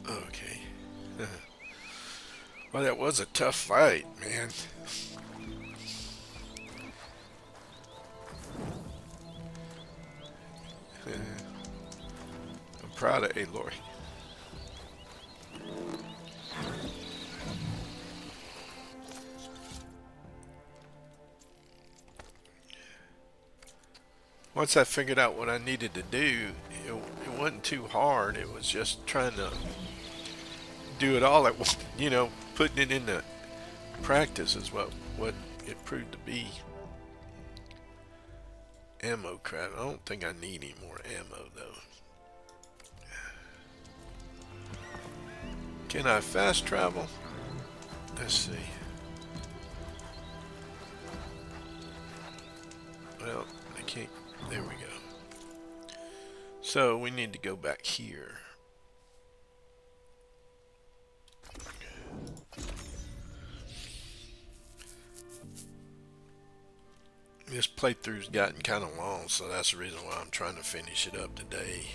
Okay. Well, that was a tough fight, man. I'm proud of Aloy. Once I figured out what I needed to do, it wasn't too hard. It was just trying to do it all at once. Putting it into practice is what it proved to be. Ammo crap. I don't think I need any more ammo though. Can I fast travel? Let's see. Well, I can't. There we go. So we need to go back here. This playthrough's gotten kind of long, so that's the reason why I'm trying to finish it up today.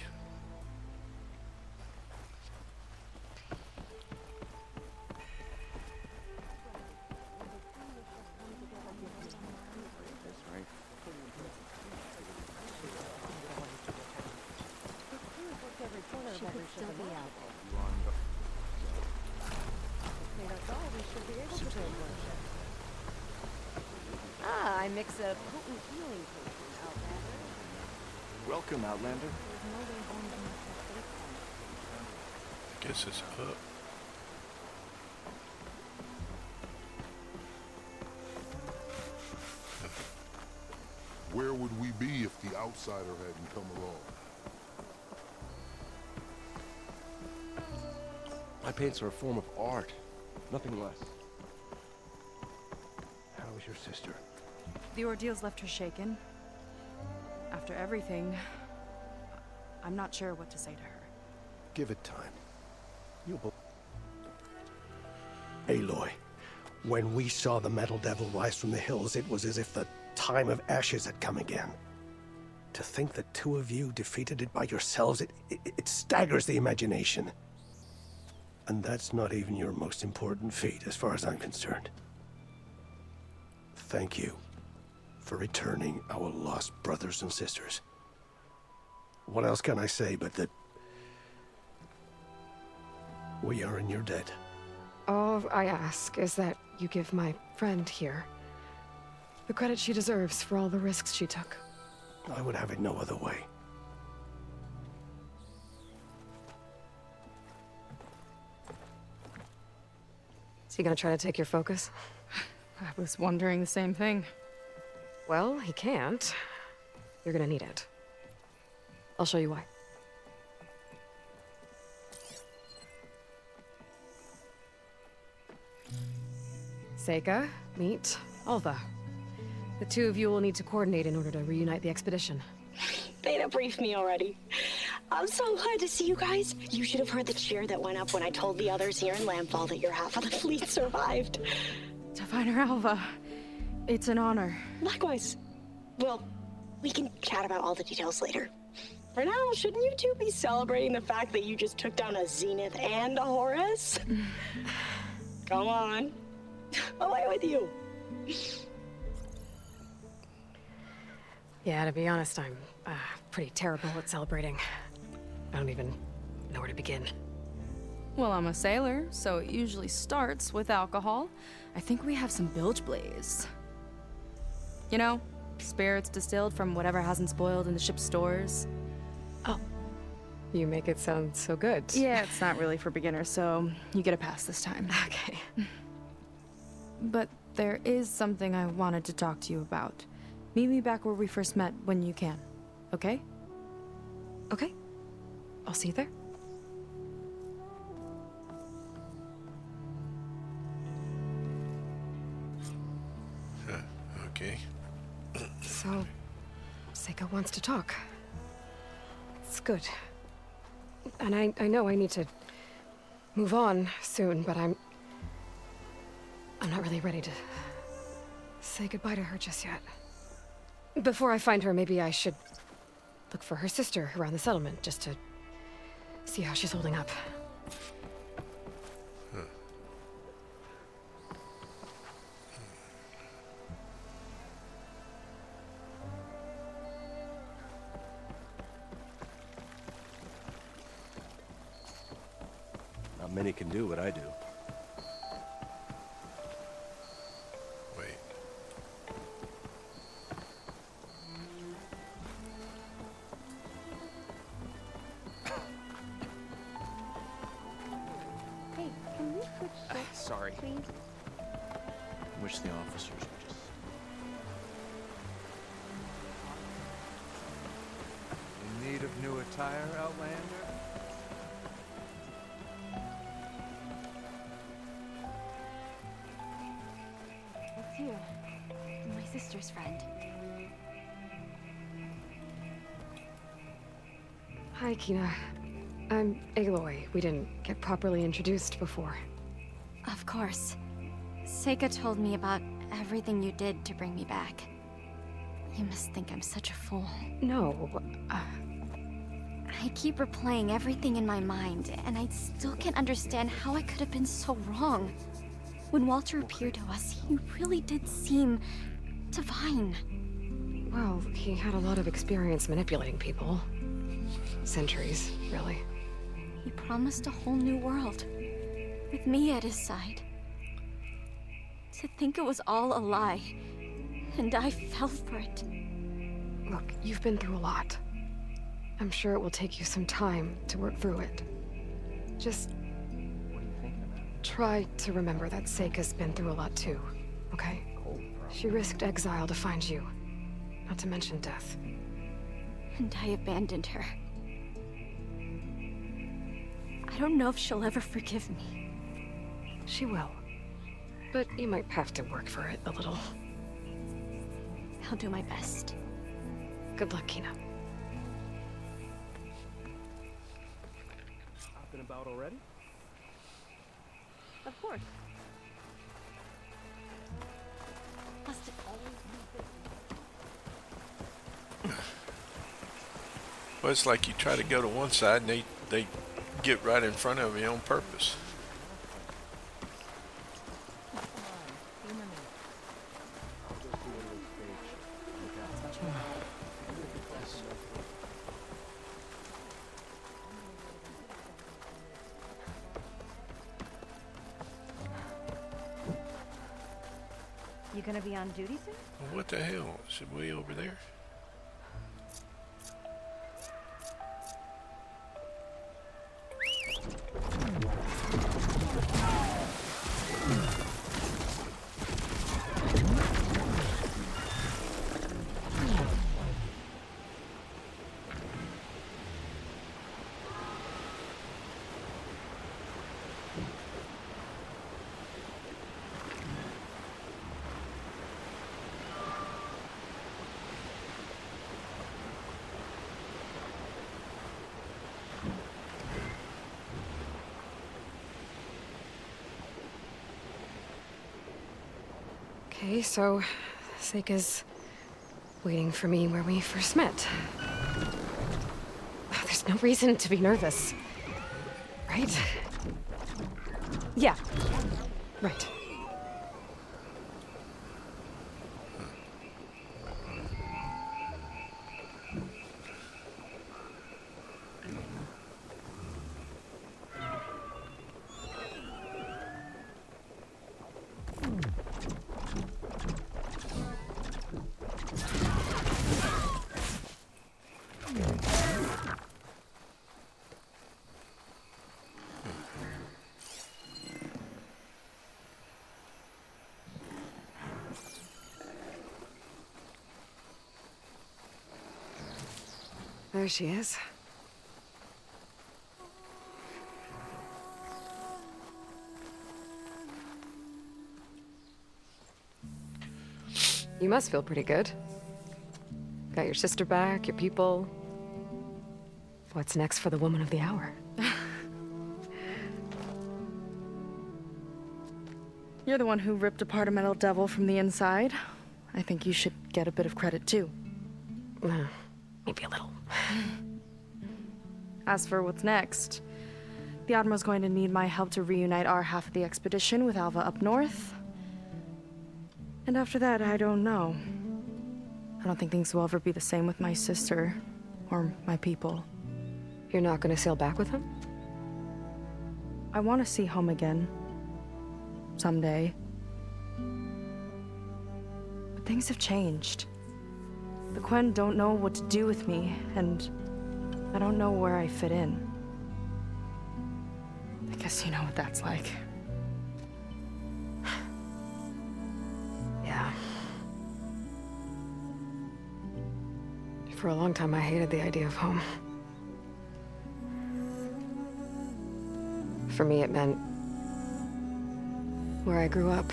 Ah, I mix a potent healing potion, Outlander. Welcome, Outlander. Guess it's up. Where would we be if the outsider hadn't come along? My paints are a form of art, nothing less. How is your sister? The ordeal's left her shaken. After everything, I'm not sure what to say to her. Give it time. You'll Aloy, when we saw the Metal Devil rise from the hills, it was as if the time of ashes had come again. To think the two of you defeated it by yourselves, it staggers the imagination. And that's not even your most important feat, as far as I'm concerned. Thank you for returning our lost brothers and sisters. What else can I say but that we are in your debt? All I ask is that you give my friend here the credit she deserves for all the risks she took. I would have it no other way. Is he gonna try to take your focus? I was wondering the same thing. Well, he can't. You're gonna need it. I'll show you why. Seika, meet Alva. The two of you will need to coordinate in order to reunite the expedition. Beta briefed me already. I'm so glad to see you guys. You should have heard the cheer that went up when I told the others here in Landfall that your half of the fleet survived. To find her Alva, it's an honor. Likewise. Well, we can chat about all the details later. For now, shouldn't you two be celebrating the fact that you just took down a Zenith and a Horus? Come on. Away with you. Yeah, to be honest, I'm pretty terrible at celebrating. I don't even know where to begin. Well, I'm a sailor, so it usually starts with alcohol. I think we have some bilge blaze. You know, spirits distilled from whatever hasn't spoiled in the ship's stores. Oh, you make it sound so good. Yeah, it's not really for beginners, so you get a pass this time. Okay. But there is something I wanted to talk to you about. Meet me back where we first met when you can, okay? Okay. I'll see you there. Okay. So, Seika wants to talk. It's good. And I know I need to move on soon, but I'm not really ready to say goodbye to her just yet. Before I find her, maybe I should look for her sister around the settlement, just to see how she's holding up. many can do what I do. Wait. Hey, can we switch shifts, Sorry. please? Wish the officers would just... In need of new attire, Outlander? It's you. My sister's friend. Hi, Kina. I'm Aloy. We didn't get properly introduced before. Of course. Seika told me about everything you did to bring me back. You must think I'm such a fool. No, I keep replaying everything in my mind, and I still can't understand how I could have been so wrong. When Walter appeared to us, he really did seem divine. well, he had a lot of experience manipulating people. Centuries, really. He promised a whole new world, with me at his side. To think it was all a lie, and I fell for it. Look, you've been through a lot. I'm sure it will take you some time to work through it. Just try to remember that Seika's been through a lot too, okay? She risked exile to find you, not to mention death. And I abandoned her. I don't know if she'll ever forgive me. She will. But you might have to work for it a little. I'll do my best. Good luck, Kina. Up and about already? Of course. Must it always be this? Well, it's like you try to go to one side and they get right in front of you on purpose. You gonna be on duty soon? Well, what the hell? Should we over there? Okay, so Seika's waiting for me where we first met. There's no reason to be nervous, right? Yeah, right. There she is. You must feel pretty good. Got your sister back, your people. What's next for the woman of the hour? You're the one who ripped apart a metal devil from the inside. I think you should get a bit of credit too. Maybe a little. As for what's next, the Admiral's going to need my help to reunite our half of the expedition with Alva up north. And after that, I don't know. I don't think things will ever be the same with my sister, or my people. You're not gonna sail back with him? I want to see home again. Someday. But things have changed. The Quen don't know what to do with me, and I don't know where I fit in. I guess you know what that's like. Yeah. For a long time, I hated the idea of home. For me, it meant where I grew up,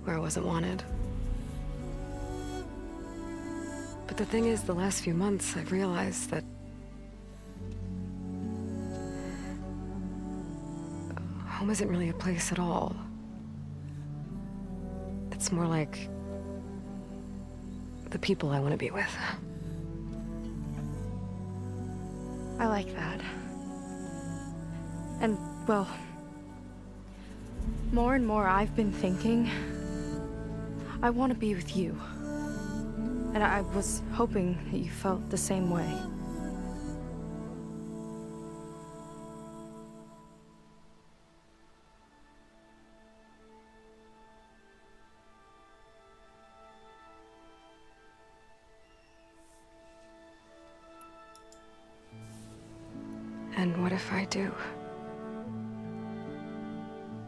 where I wasn't wanted. But the thing is, the last few months, I've realized that home isn't really a place at all. It's more like the people I want to be with. I like that. And, well, more and more I've been thinking, I want to be with you. And I was hoping that you felt the same way. And what if I do?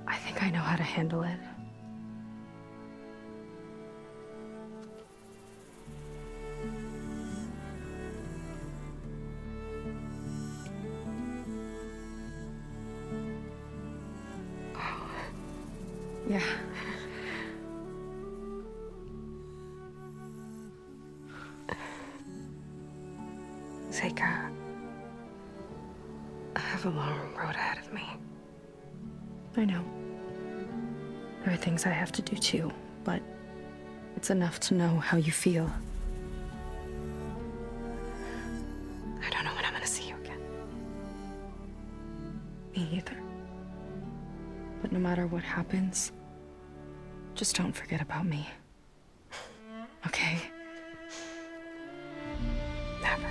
I think I know how to handle it. Yeah. Seika, I have a long road ahead of me. I know. There are things I have to do too, but it's enough to know how you feel. I don't know when I'm gonna see you again. Me either. But no matter what happens, just don't forget about me. Okay? Never.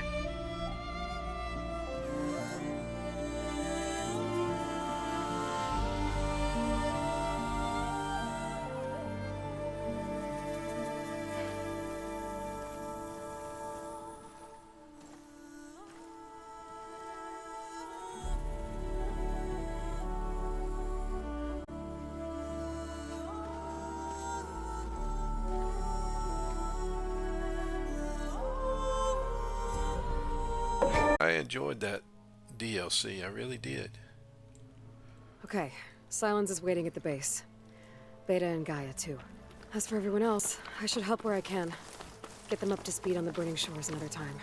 I enjoyed that DLC. I really did. Okay, Silence is waiting at the base. Beta and Gaia, too. As for everyone else, I should help where I can. Get them up to speed on the burning shores another time.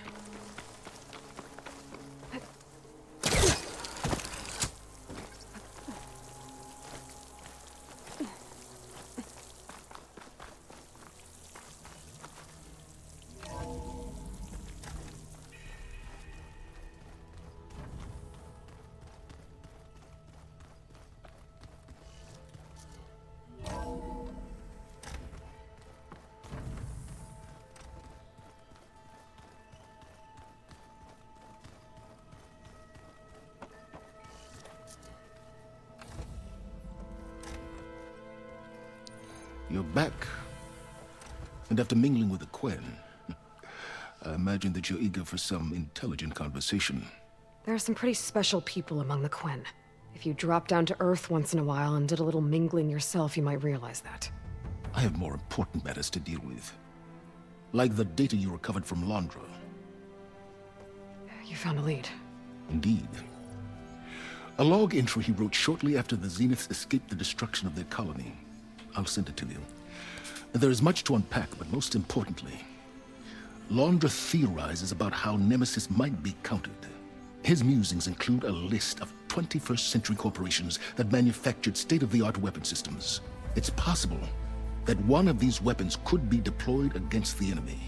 You're back. And after mingling with the Quen, I imagine that you're eager for some intelligent conversation. There are some pretty special people among the Quen. If you dropped down to Earth once in a while and did a little mingling yourself, you might realize that. I have more important matters to deal with. Like the data you recovered from Londra. You found a lead. Indeed. A log entry he wrote shortly after the Zeniths escaped the destruction of their colony. I'll send it to you. There is much to unpack, but most importantly, Londra theorizes about how Nemesis might be countered. His musings include a list of 21st century corporations that manufactured state-of-the-art weapon systems. It's possible that one of these weapons could be deployed against the enemy.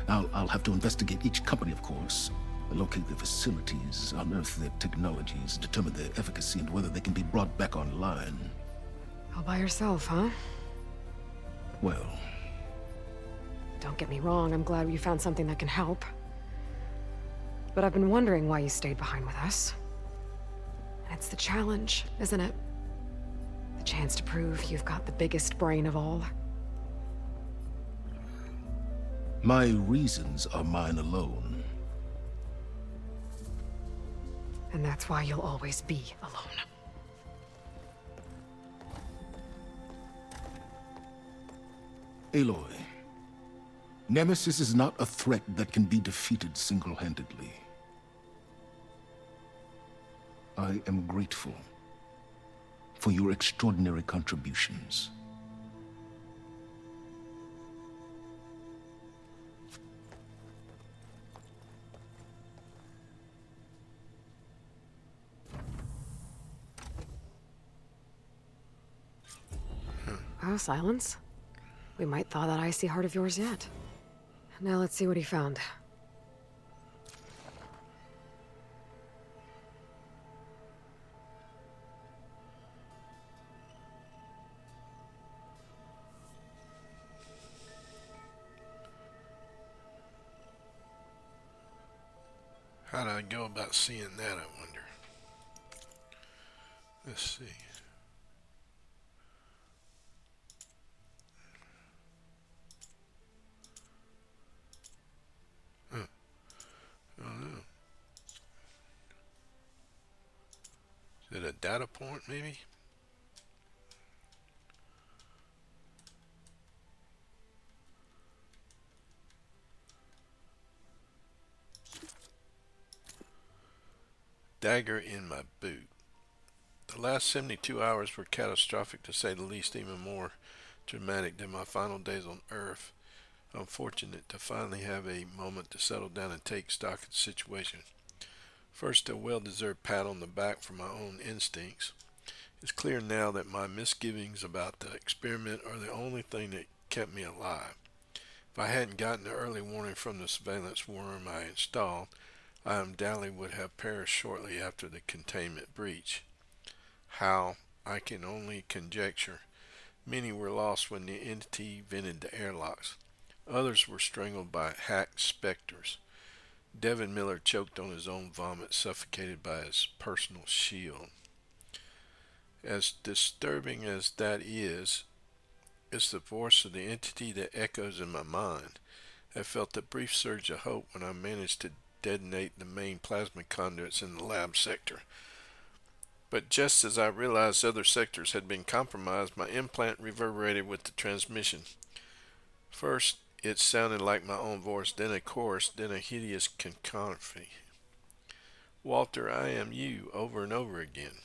I'll have to investigate each company, of course, locate their facilities, unearth their technologies, determine their efficacy and whether they can be brought back online. All by yourself, huh? Well... Don't get me wrong, I'm glad you found something that can help. But I've been wondering why you stayed behind with us. It's the challenge, isn't it? The chance to prove you've got the biggest brain of all. My reasons are mine alone. And that's why you'll always be alone. Aloy, Nemesis is not a threat that can be defeated single-handedly. I am grateful for your extraordinary contributions. Oh, silence. We might thaw that icy heart of yours yet. Now let's see what he found. How do I go about seeing that, I wonder? Let's see. I don't know. Is it a data point, maybe? Dagger in my boot. The last 72 hours were catastrophic, to say the least, even more dramatic than my final days on Earth. I'm fortunate to finally have a moment to settle down and take stock of the situation. First, a well-deserved pat on the back for my own instincts. It's clear now that my misgivings about the experiment are the only thing that kept me alive. If I hadn't gotten the early warning from the surveillance worm I installed, I undoubtedly would have perished shortly after the containment breach. How, I can only conjecture. Many were lost when the entity vented the airlocks. Others were strangled by hacked specters. Devin Miller choked on his own vomit, suffocated by his personal shield. As disturbing as that is, it's the voice of the entity that echoes in my mind. I felt a brief surge of hope when I managed to detonate the main plasma conduits in the lab sector. But just as I realized other sectors had been compromised, my implant reverberated with the transmission. First, it sounded like my own voice, then a chorus, then a hideous cacophony. Walter, I am you, over and over again.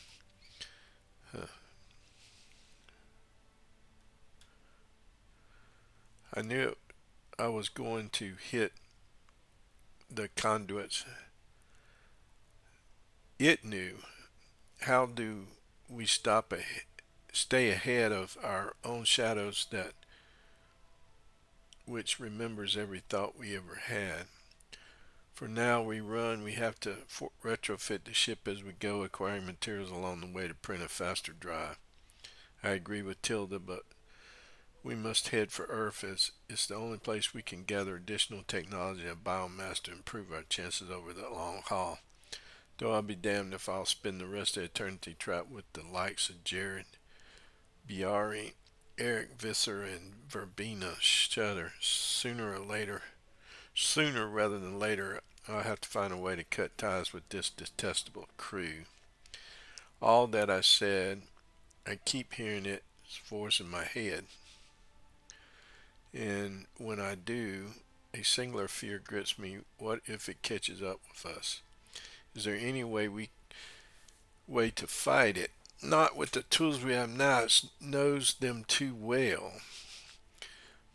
I knew I was going to hit the conduits. It knew. How do we stay ahead of our own shadows that which remembers every thought we ever had? For now we run, we have to retrofit the ship as we go, acquiring materials along the way to print a faster drive. I agree with Tilda, but we must head for Earth as it's the only place we can gather additional technology and biomass to improve our chances over the long haul. Though I'll be damned if I'll spend the rest of eternity trapped with the likes of Jared, Biari, Eric Visser, and Verbena Shutter. Sooner rather than later, I'll have to find a way to cut ties with this detestable crew. All that I said, I keep hearing its voice in my head. And when I do, a singular fear grips me. What if it catches up with us? Is there any way to fight it? Not with the tools we have now. It knows them too well.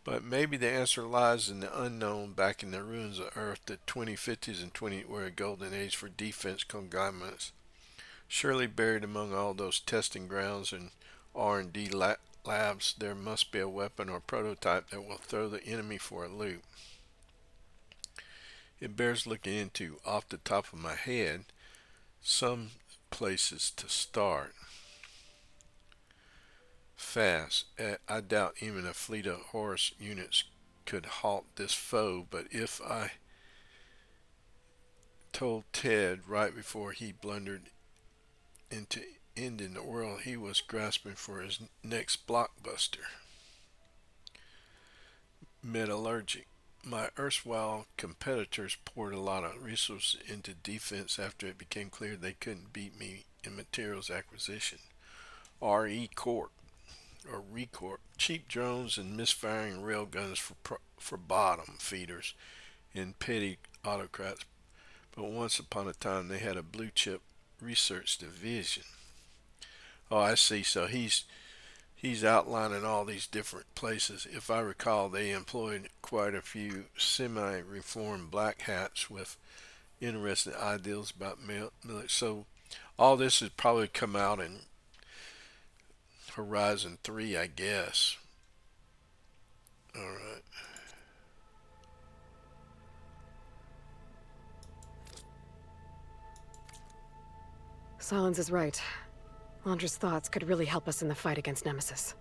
But maybe the answer lies in the unknown, back in the ruins of Earth. The 2050s and 20 were a golden age for defense conglomerates. Surely buried among all those testing grounds and R&D labs, there must be a weapon or prototype that will throw the enemy for a loop. It bears looking into. Off the top of my head, some places to start. Fast. I doubt even a fleet of Horus units could halt this foe, but if I told Ted right before he blundered into ending the world he was grasping for his next blockbuster. Metallurgic. My erstwhile competitors poured a lot of resources into defense after it became clear they couldn't beat me in materials acquisition. RE Corp, or ReCorp, cheap drones and misfiring railguns for bottom feeders and petty autocrats. But once upon a time they had a blue chip research division. Oh, I see. So he's outlining all these different places. If I recall, they employed quite a few semi-reformed black hats with interesting ideals about military. So all this has probably come out in Horizon 3, I guess. All right. Solons is right. Londra's thoughts could really help us in the fight against Nemesis.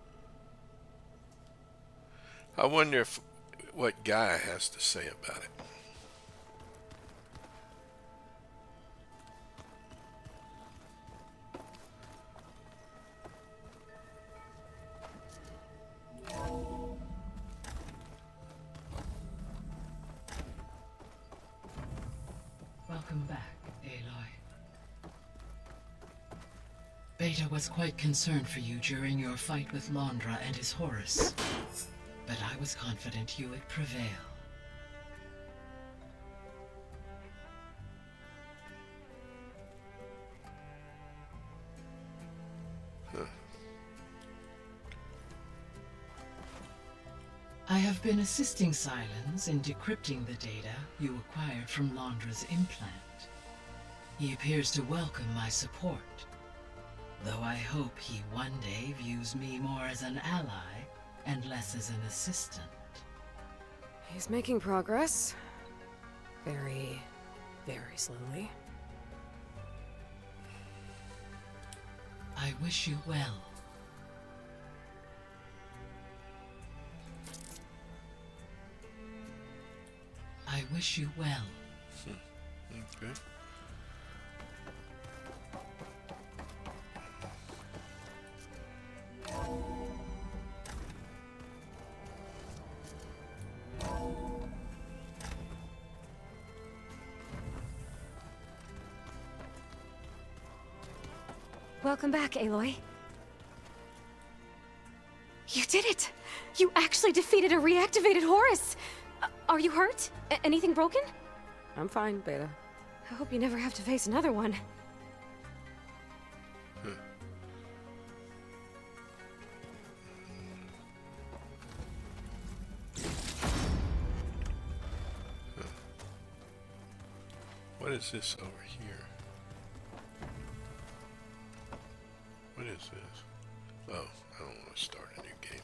I wonder if what Gaia has to say about it. Welcome back, Aloy. Beta was quite concerned for you during your fight with Londra and his Horus, but I was confident you would prevail. I have been assisting Silence in decrypting the data you acquired from Londra's implant. He appears to welcome my support, though I hope he one day views me more as an ally and less as an assistant. He's making progress. Very, very slowly. I wish you well. I wish you well. Okay. Welcome back, Aloy. You did it! You actually defeated a reactivated Horus! Are you hurt? Anything broken? I'm fine, Beta. I hope you never have to face another one. What is this over here? What is this? Oh, I don't want to start a new game.